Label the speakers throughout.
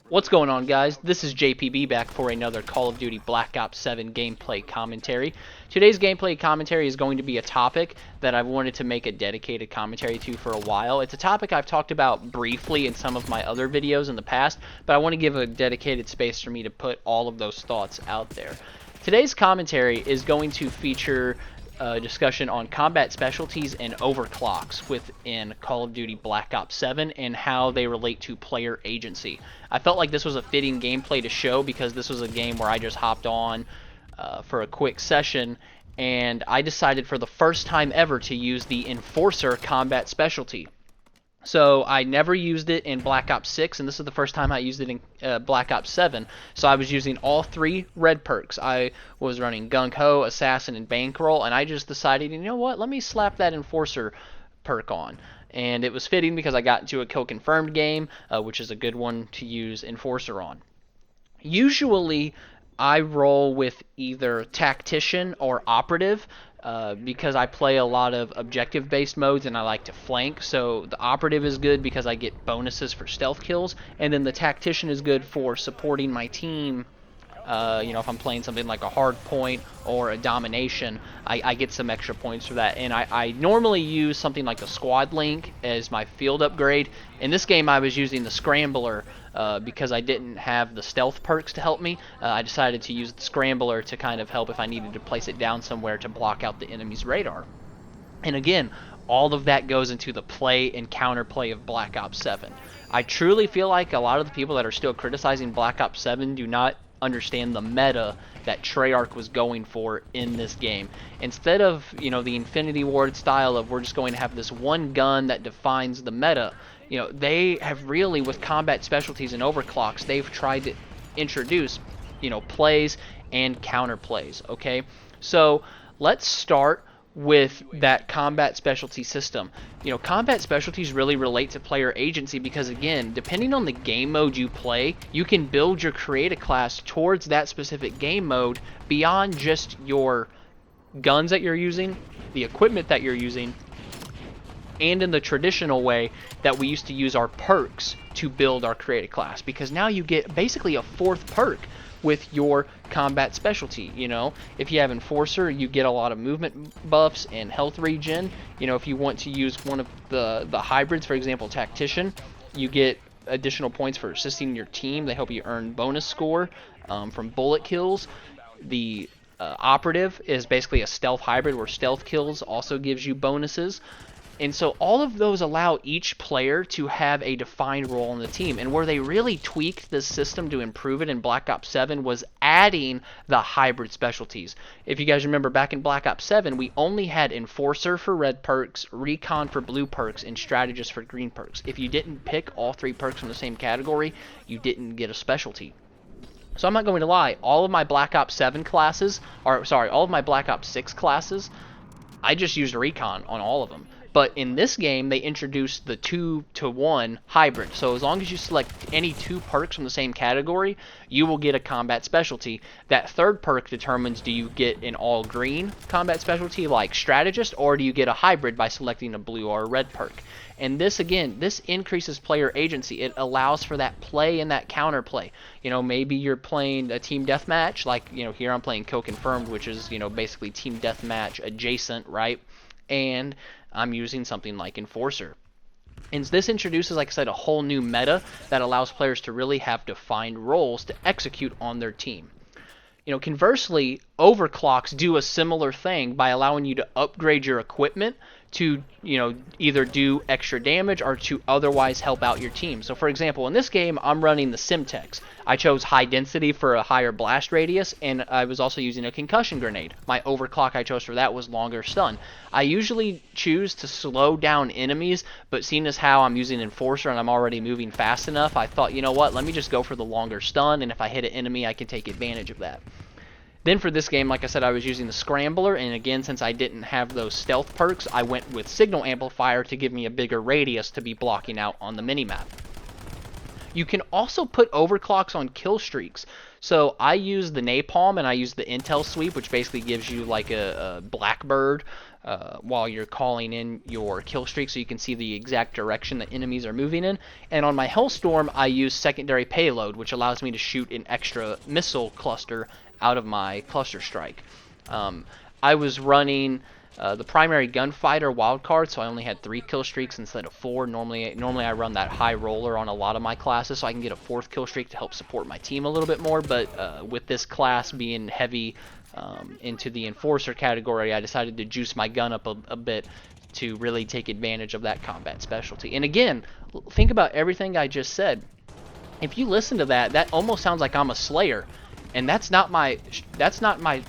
Speaker 1: What's going on, guys? This is JPB back for another Call of Duty Black Ops 7 gameplay commentary. Today's gameplay commentary is going to be a topic that I've wanted to make a dedicated commentary to for a while. It's a topic I've talked about briefly in some of my other videos in the past, but I want to give a dedicated space for me to put all of those thoughts out there. Today's commentary is going to feature discussion on Combat Specialties and Overclocks within Call of Duty Black Ops 7 and how they relate to player agency. I felt like this was a fitting gameplay to show because this was a game where I just hopped on for a quick session, and I decided for the first time ever to use the Enforcer Combat Specialty. So I never used it in Black Ops 6, and this is the first time I used it in Black Ops 7. So I was using all three red perks. I was running Gung Ho, Assassin, and Bankroll, and I just decided, you know what, let me slap that Enforcer perk on. And it was fitting because I got into a kill confirmed game, which is a good one to use Enforcer on. Usually I roll with either Tactician or Operative, because I play a lot of objective-based modes and I like to flank. So the Operative is good because I get bonuses for stealth kills, and then the Tactician is good for supporting my team. If I'm playing something like a hard point or a domination, I get some extra points for that. And I normally use something like a squad link as my field upgrade. In this game I was using the Scrambler because I didn't have the stealth perks to help me. I decided to use the Scrambler to kind of help if I needed to place it down somewhere to block out the enemy's radar. And again, all of that goes into the play and counterplay of Black Ops 7. I truly feel like a lot of the people that are still criticizing Black Ops 7 do not understand the meta that Treyarch was going for in this game. Instead of, the Infinity Ward style of we're just going to have this one gun that defines the meta, they have really, with Combat Specialties and Overclocks, they've tried to introduce, plays and counterplays, okay? So let's start with that Combat Specialty system. Combat Specialties really relate to player agency because, again, depending on the game mode you play, you can build your create a class towards that specific game mode beyond just your guns that you're using, the equipment that you're using, and in the traditional way that we used to use our perks to build our create a class, because now you get basically a fourth perk with your Combat Specialty. If you have Enforcer, you get a lot of movement buffs and health regen. If you want to use one of the hybrids, for example Tactician, you get additional points for assisting your team. They help you earn bonus score from bullet kills. The Operative is basically a stealth hybrid where stealth kills also gives you bonuses. And so all of those allow each player to have a defined role in the team. And where they really tweaked this system to improve it in Black Ops 7 was adding the hybrid specialties. If you guys remember, back in Black Ops 7, we only had Enforcer for red perks, Recon for blue perks, and Strategist for green perks. If you didn't pick all three perks from the same category, you didn't get a specialty. So I'm not going to lie, all of my Black Ops 7 classes, all of my Black Ops 6 classes, I just used Recon on all of them. But in this game, they introduced the 2-to-1 hybrid. So as long as you select any two perks from the same category, you will get a Combat Specialty. That third perk determines, do you get an all-green Combat Specialty like Strategist, or do you get a hybrid by selecting a blue or a red perk. And this, again, this increases player agency. It allows for that play and that counterplay. Maybe you're playing a team deathmatch, like, here I'm playing Kill Confirmed, which is, basically team deathmatch adjacent, right? And I'm using something like Enforcer. And this introduces, like I said, a whole new meta that allows players to really have defined roles to execute on their team. Conversely, Overclocks do a similar thing by allowing you to upgrade your equipment to, either do extra damage or to otherwise help out your team. So for example, in this game, I'm running the Simtex. I chose high density for a higher blast radius, and I was also using a concussion grenade. My overclock I chose for that was longer stun. I usually choose to slow down enemies, but seeing as how I'm using Enforcer and I'm already moving fast enough, I thought, you know what, let me just go for the longer stun, and if I hit an enemy, I can take advantage of that. Then for this game, like I said, I was using the Scrambler, and again, since I didn't have those stealth perks, I went with Signal Amplifier to give me a bigger radius to be blocking out on the minimap. You can also put overclocks on kill streaks. So I use the Napalm and I use the Intel Sweep, which basically gives you like a Blackbird while you're calling in your kill streak, so you can see the exact direction that enemies are moving in. And on my Hellstorm, I use secondary payload, which allows me to shoot an extra missile cluster out of my cluster strike. I was running the primary gunfighter wildcard, so I only had 3 kill streaks instead of 4. Normally I run that high roller on a lot of my classes, so I can get a 4th kill streak to help support my team a little bit more. But with this class being heavy into the enforcer category, I decided to juice my gun up a bit to really take advantage of that combat specialty. And again, think about everything I just said. If you listen to that, that almost sounds like I'm a Slayer. And that's not my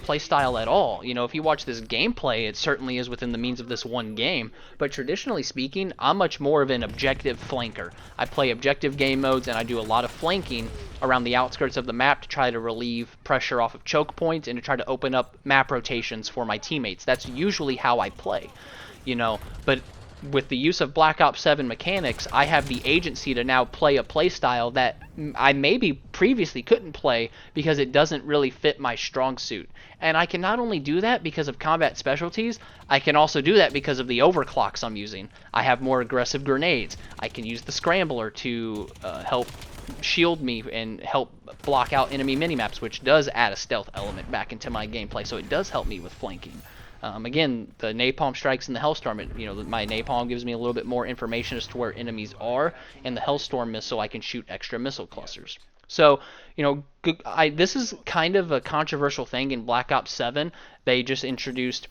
Speaker 1: play style at all. You know, if you watch this gameplay, it certainly is within the means of this one game. But traditionally speaking, I'm much more of an objective flanker. I play objective game modes, and I do a lot of flanking around the outskirts of the map to try to relieve pressure off of choke points and to try to open up map rotations for my teammates. That's usually how I play, you know. But with the use of Black Ops 7 mechanics, I have the agency to now play a playstyle that I maybe previously couldn't play because it doesn't really fit my strong suit. And I can not only do that because of combat specialties, I can also do that because of the overclocks I'm using. I have more aggressive grenades. I can use the scrambler to help shield me and help block out enemy minimaps, which does add a stealth element back into my gameplay, so it does help me with flanking. Again, the napalm strikes in the Hellstorm, you know, my napalm gives me a little bit more information as to where enemies are, and the Hellstorm missile, I can shoot extra missile clusters. So, you know, this is kind of a controversial thing in Black Ops 7. They just introduced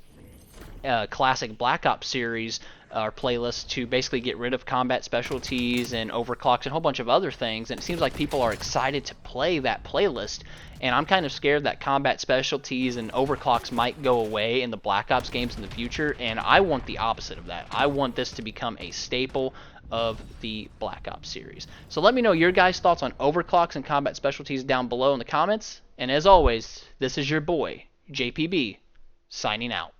Speaker 1: classic Black Ops series or playlists to basically get rid of combat specialties and overclocks and a whole bunch of other things, and it seems like people are excited to play that playlist, and I'm kind of scared that combat specialties and overclocks might go away in the Black Ops games in the future, and I want the opposite of that. I want this to become a staple of the Black Ops series. So let me know your guys' thoughts on overclocks and combat specialties down below in the comments, and as always, this is your boy, JPB, signing out.